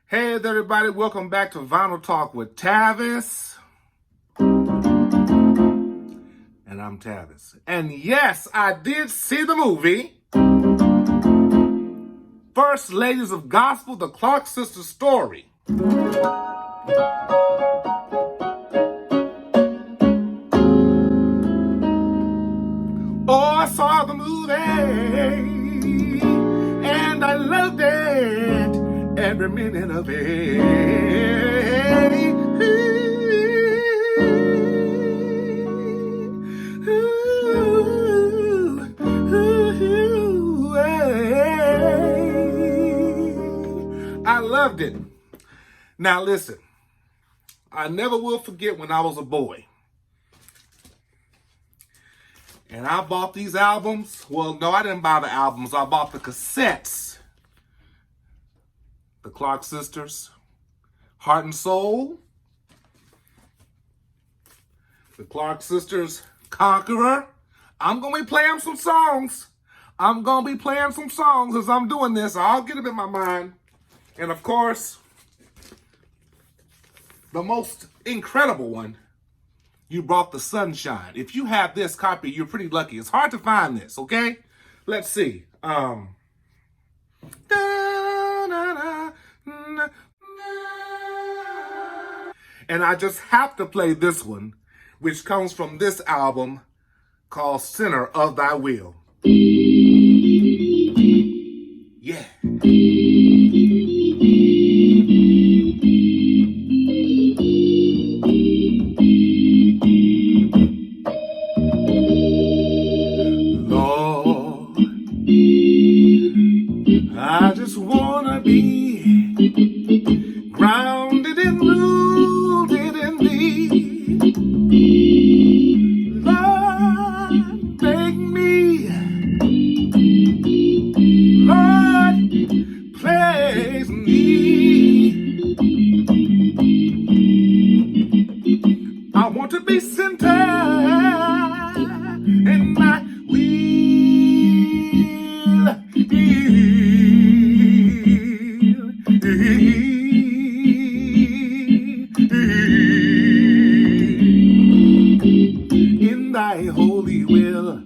Hey there, everybody. Welcome back to Vinyl Talk with Tavis. And I'm Tavis. And yes, I did see the movie First Ladies of Gospel, the Clark Sisters story. Oh, I saw the movie and I loved it, every minute of it. I loved it. Now listen, I never will forget when I was a boy. And I bought these albums. Well, no, I didn't buy the albums. I bought the cassettes. The Clark Sisters, Heart and Soul. The Clark Sisters, Conqueror. I'm going to be playing some songs. as I'm doing this. I'll get them in my mind. And of course, the most incredible one, You Brought the Sunshine. If you have this copy, you're pretty lucky. It's hard to find this, okay? Let's see. And I just have to play this one, which comes from this album called Center of Thy Will. Yeah. Lord, I just wanna be grounded and rooted in Thee. Lord, make me. Lord, place me. I want to be centered in my in Thy holy will,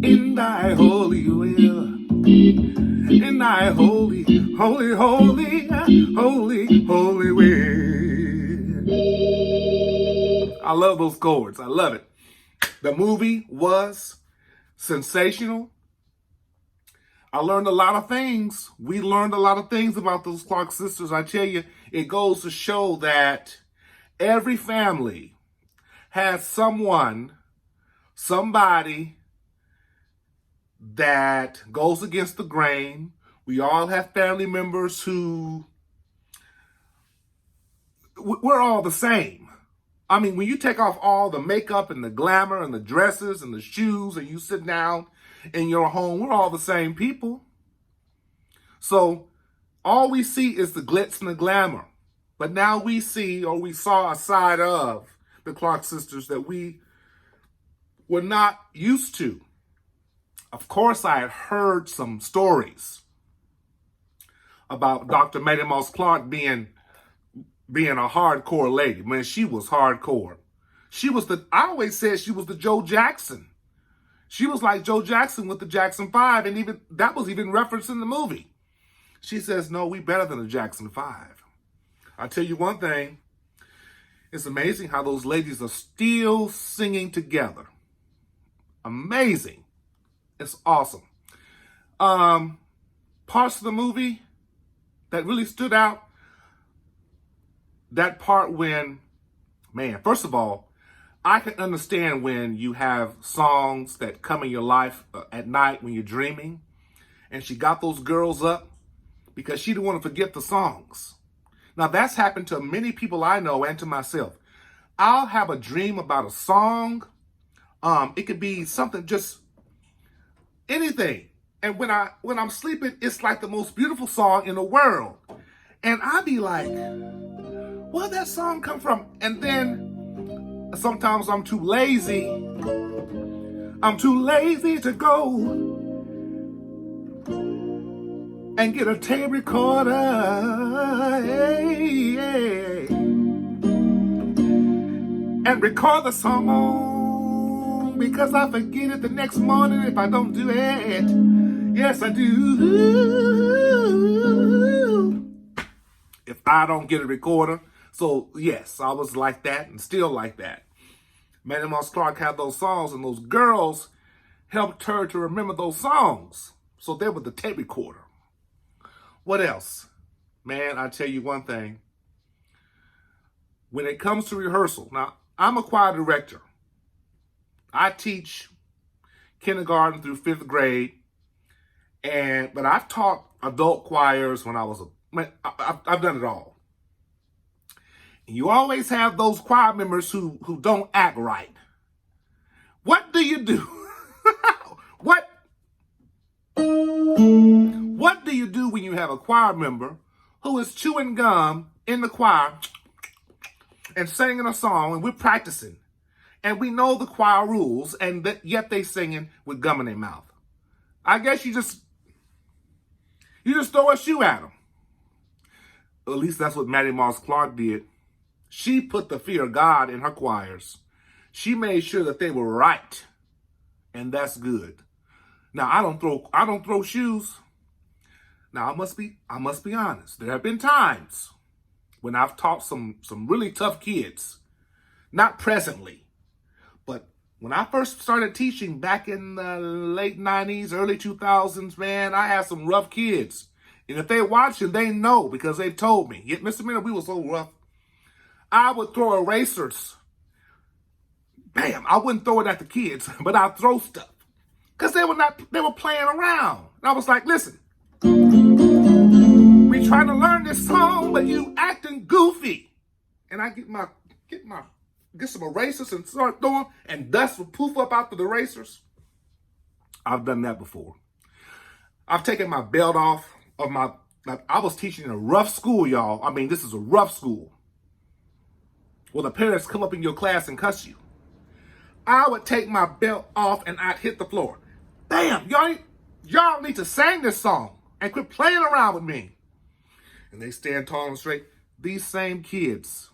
in Thy holy will, in Thy holy, holy, holy, holy, holy will. I love those chords. I love it. The movie was sensational. I learned a lot of things. We learned a lot of things about those Clark sisters. I tell you, it goes to show that every family has somebody that goes against the grain. We all have family members who, we're all the same. I mean, when you take off all the makeup and the glamour and the dresses and the shoes and you sit down in your home, we're all the same people. So all we see is the glitz and the glamour. But now we see, or we saw a side of the Clark sisters that we were not used to. Of course, I had heard some stories about Dr. Maida Moss Clark being a hardcore lady. Man, she was hardcore. I always said she was the Joe Jackson. She was like Joe Jackson with the Jackson 5, and even that was even referenced in the movie. She says, no, we better than the Jackson 5. I'll tell you one thing. It's amazing how those ladies are still singing together. Amazing. It's awesome. Parts of the movie that really stood out, that part when, man, first of all, I can understand when you have songs that come in your life at night when you're dreaming, and she got those girls up because she didn't want to forget the songs. Now, that's happened to many people I know and to myself. I'll have a dream about a song. It could be something, just anything. And when I'm sleeping, it's like the most beautiful song in the world. And I be like, where'd that song come from? And then sometimes I'm too lazy. I'm too lazy to go and get a tape recorder and record the song because I forget it the next morning if I don't do it. Yes, I do. If I don't get a recorder. So, yes, I was like that and still like that. Mattie Moss Clark had those songs, and those girls helped her to remember those songs. So they were the tape recorder. What else? Man, I tell you one thing. When it comes to rehearsal, now, I'm a choir director. I teach kindergarten through 5th grade, but I've taught adult choirs when I've done it all. And you always have those choir members who don't act right. What do you do? What do you do when you have a choir member who is chewing gum in the choir and singing a song, and we're practicing, and we know the choir rules, and yet they singing with gum in their mouth? I guess you just throw a shoe at them. At least that's what Mattie Moss Clark did. She put the fear of God in her choirs. She made sure that they were right, and that's good. Now, I don't throw shoes. Now, I must be honest. There have been times when I've taught some really tough kids. Not presently, but when I first started teaching back in the late 90s, early 2000s, man, I had some rough kids. And if they're watching, they know because they've told me. Yet, Mr. Miller, we were so rough. I would throw erasers. Bam, I wouldn't throw it at the kids, but I'd throw stuff. Because they were playing around. And I was like, listen, we trying to learn this song, but you acting goofy. And I get some erasers and start throwing, and dust would poof up out the erasers. I've done that before. I've taken my belt off of I was teaching in a rough school, y'all. I mean, this is a rough school. Well, the parents come up in your class and cuss you. I would take my belt off and I'd hit the floor. Bam! Y'all need to sing this song and quit playing around with me. And they stand tall and straight. These same kids,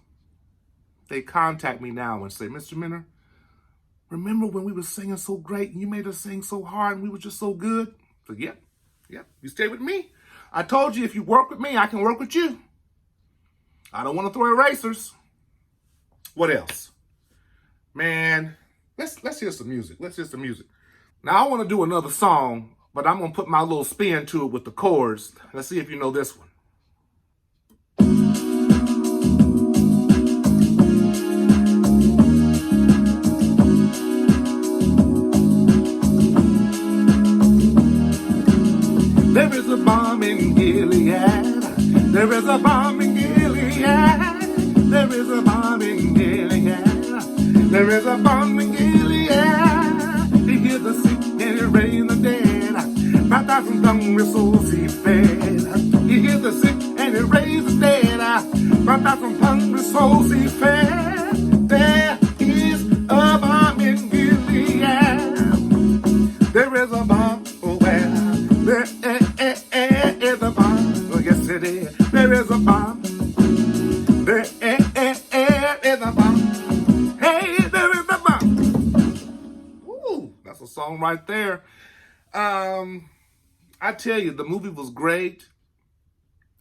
they contact me now and say, Mr. Minner, remember when we were singing so great and you made us sing so hard and we were just so good? So, yeah, you stay with me. I told you if you work with me, I can work with you. I don't want to throw erasers. What else? Man, let's hear some music. Let's hear some music. Now, I want to do another song, but I'm going to put my little spin to it with the chords. Let's see if you know this one. There is a bomb in Gilead. There is a bomb in Gilead. There is a bomb in Gilead. There is a bomb in Gilead. He heals the sick and he raised the dead. 5,000 hungry souls he fed. He heals the sick and he raised the dead. 5,000 hungry souls he fed. There is a bomb in Gilead. There is a bomb where there is a bomb. Oh, yes it is. There is a bomb. There is a bomb. Hey, there is a bomb. Ooh, that's a song right there. I tell you, the movie was great.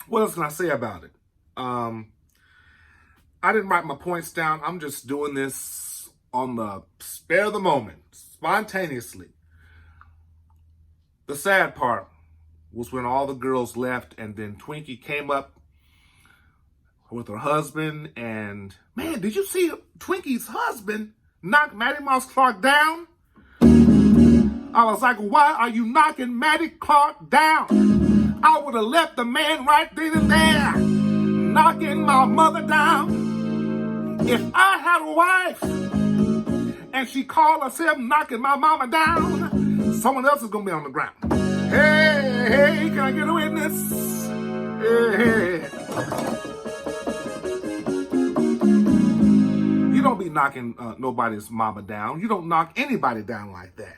What else can I say about it? I didn't write my points down. I'm just doing this on the spare of the moment, spontaneously. The sad part was when all the girls left and then Twinkie came up with her husband, and man, did you see Twinkie's husband knock Mattie Moss Clark down? I was like, why are you knocking Mattie Clark down? I would have left the man right then and there, knocking my mother down. If I had a wife and she called herself knocking my mama down, someone else is gonna be on the ground. Hey, can I get a witness? Hey. You don't be knocking nobody's mama down. You don't knock anybody down like that.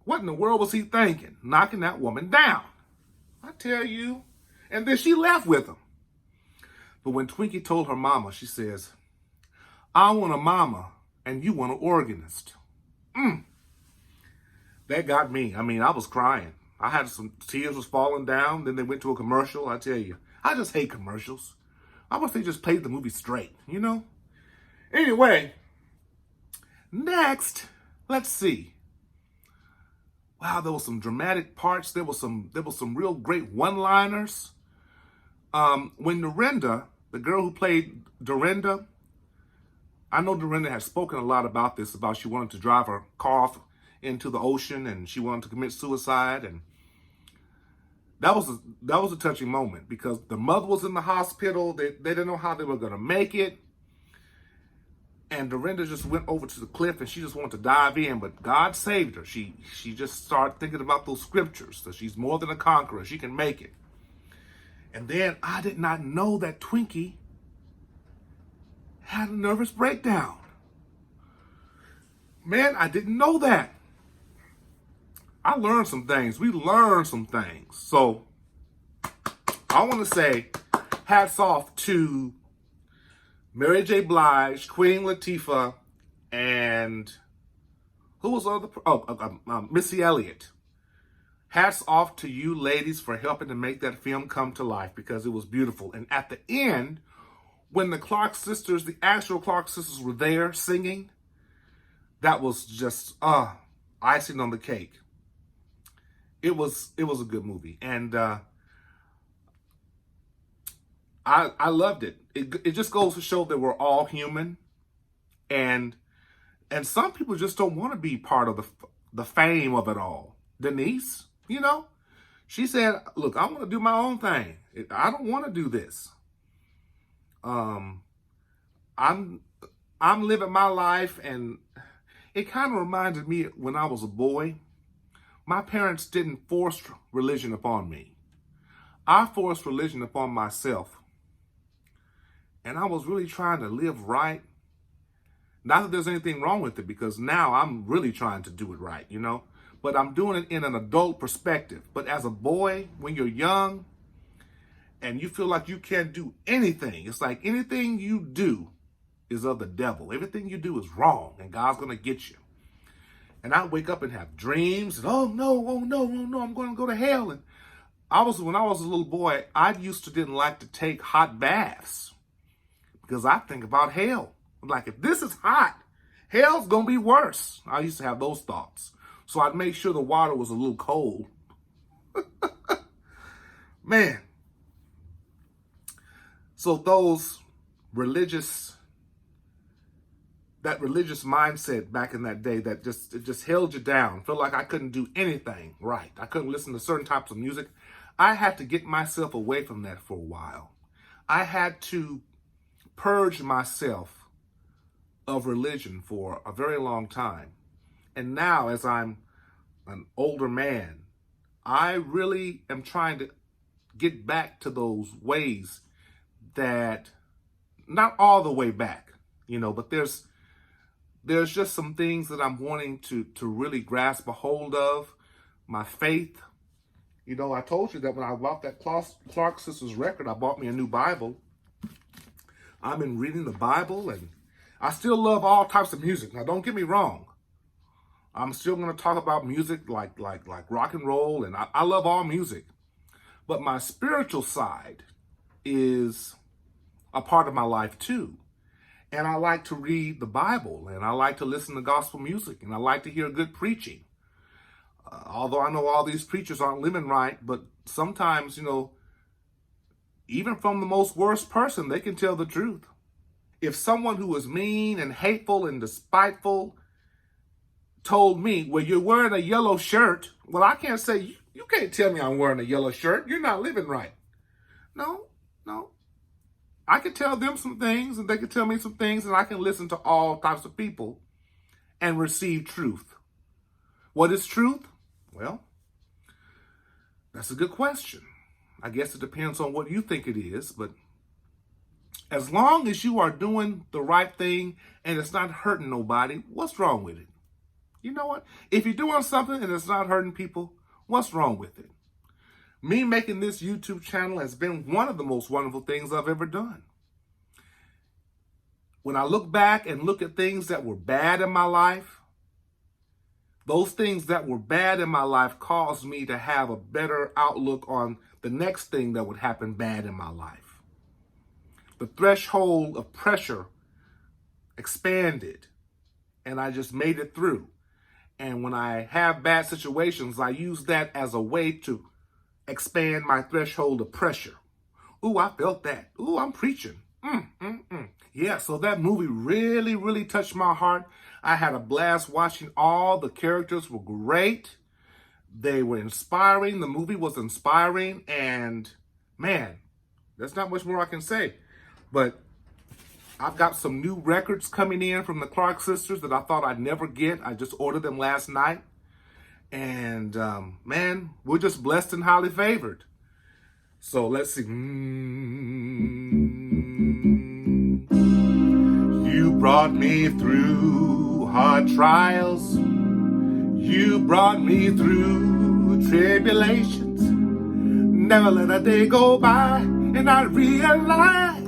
What in the world was he thinking? Knocking that woman down. I tell you. And then she left with him. But when Twinkie told her mama, she says, I want a mama and you want an organist. That got me. I mean, I was crying. I had some tears was falling down. Then they went to a commercial. I tell you, I just hate commercials. I wish they just played the movie straight, you know? Anyway, next, let's see. Wow, there was some dramatic parts. There was some real great one-liners. When Dorinda, the girl who played Dorinda, I know Dorinda has spoken a lot about this, about she wanted to drive her car off into the ocean and she wanted to commit suicide, and that was a touching moment because the mother was in the hospital. They didn't know how they were going to make it. And Dorinda just went over to the cliff and she just wanted to dive in, but God saved her. She just started thinking about those scriptures, that she's more than a conqueror. She can make it. And then I did not know that Twinkie had a nervous breakdown. Man, I didn't know that. I learned some things. We learned some things. So I want to say hats off to Mary J. Blige, Queen Latifah, and who was the other? Missy Elliott. Hats off to you ladies for helping to make that film come to life because it was beautiful. And at the end, when the Clark sisters, the actual Clark sisters were there singing, that was just icing on the cake. It was a good movie, and I loved it. It just goes to show that we're all human, and some people just don't want to be part of the fame of it all. Denise, you know, she said, "Look, I want to do my own thing. I don't want to do this. I'm living my life," and it kind of reminded me when I was a boy. My parents didn't force religion upon me. I forced religion upon myself. And I was really trying to live right. Not that there's anything wrong with it, because now I'm really trying to do it right, you know? But I'm doing it in an adult perspective. But as a boy, when you're young and you feel like you can't do anything, it's like anything you do is of the devil. Everything you do is wrong, and God's going to get you. And I wake up and have dreams, and oh no, I'm going to go to hell. And when I was a little boy, I didn't like to take hot baths because I think about hell. I'm like, if this is hot, hell's going to be worse. I used to have those thoughts. So I'd make sure the water was a little cold. Man. So that religious mindset back in that day that just held you down. Felt like I couldn't do anything right. I couldn't listen to certain types of music. I had to get myself away from that for a while. I had to purge myself of religion for a very long time. And now, as I'm an older man, I really am trying to get back to those ways that, not all the way back, you know, but there's just some things that I'm wanting to really grasp a hold of. My faith. You know, I told you that when I bought that Clark Sisters record, I bought me a new Bible. I've been reading the Bible, and I still love all types of music. Now, don't get me wrong. I'm still going to talk about music like rock and roll, and I love all music. But my spiritual side is a part of my life too. And I like to read the Bible, and I like to listen to gospel music, and I like to hear good preaching. Although I know all these preachers aren't living right, but sometimes, you know, even from the most worst person, they can tell the truth. If someone who is mean and hateful and despiteful told me, well, you're wearing a yellow shirt, well, I can't say, you can't tell me I'm wearing a yellow shirt. You're not living right. No. I can tell them some things, and they can tell me some things, and I can listen to all types of people and receive truth. What is truth? Well, that's a good question. I guess it depends on what you think it is, but as long as you are doing the right thing and it's not hurting nobody, what's wrong with it? You know what? If you're doing something and it's not hurting people, what's wrong with it? Me making this YouTube channel has been one of the most wonderful things I've ever done. when I look back and look at things that were bad in my life, those things that were bad in my life caused me to have a better outlook on the next thing that would happen bad in my life. The threshold of pressure expanded, and I just made it through. And when I have bad situations, I use that as a way to expand my threshold of pressure. Ooh, I felt that. Ooh, I'm preaching. Yeah, so that movie really, really touched my heart. I had a blast watching. All the characters were great. They were inspiring. The movie was inspiring. And man, there's not much more I can say. But I've got some new records coming in from the Clark sisters that I thought I'd never get. I just ordered them last night. And man, we're just blessed and highly favored. So let's see. You brought me through hard trials. You brought me through tribulations. Never let a day go by and I realize,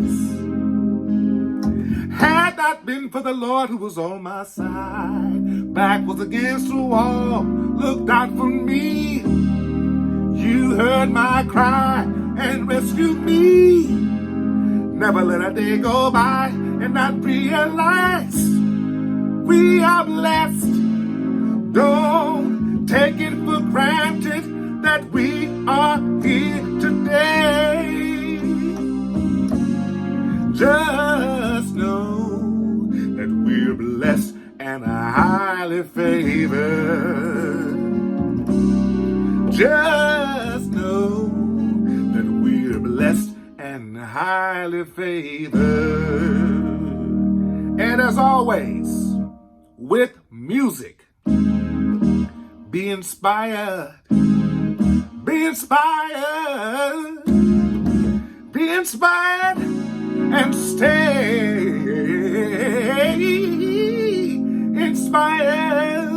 had not been for the Lord who was on my side, back was against the wall, looked out for me. You heard my cry and rescued me. Never let a day go by and not realize we are blessed. Don't take it for granted that we are here today. Just know that we're blessed and highly favored. Just know that we're blessed and highly favored. And as always, with music, be inspired, be inspired, be inspired, and stay inspired.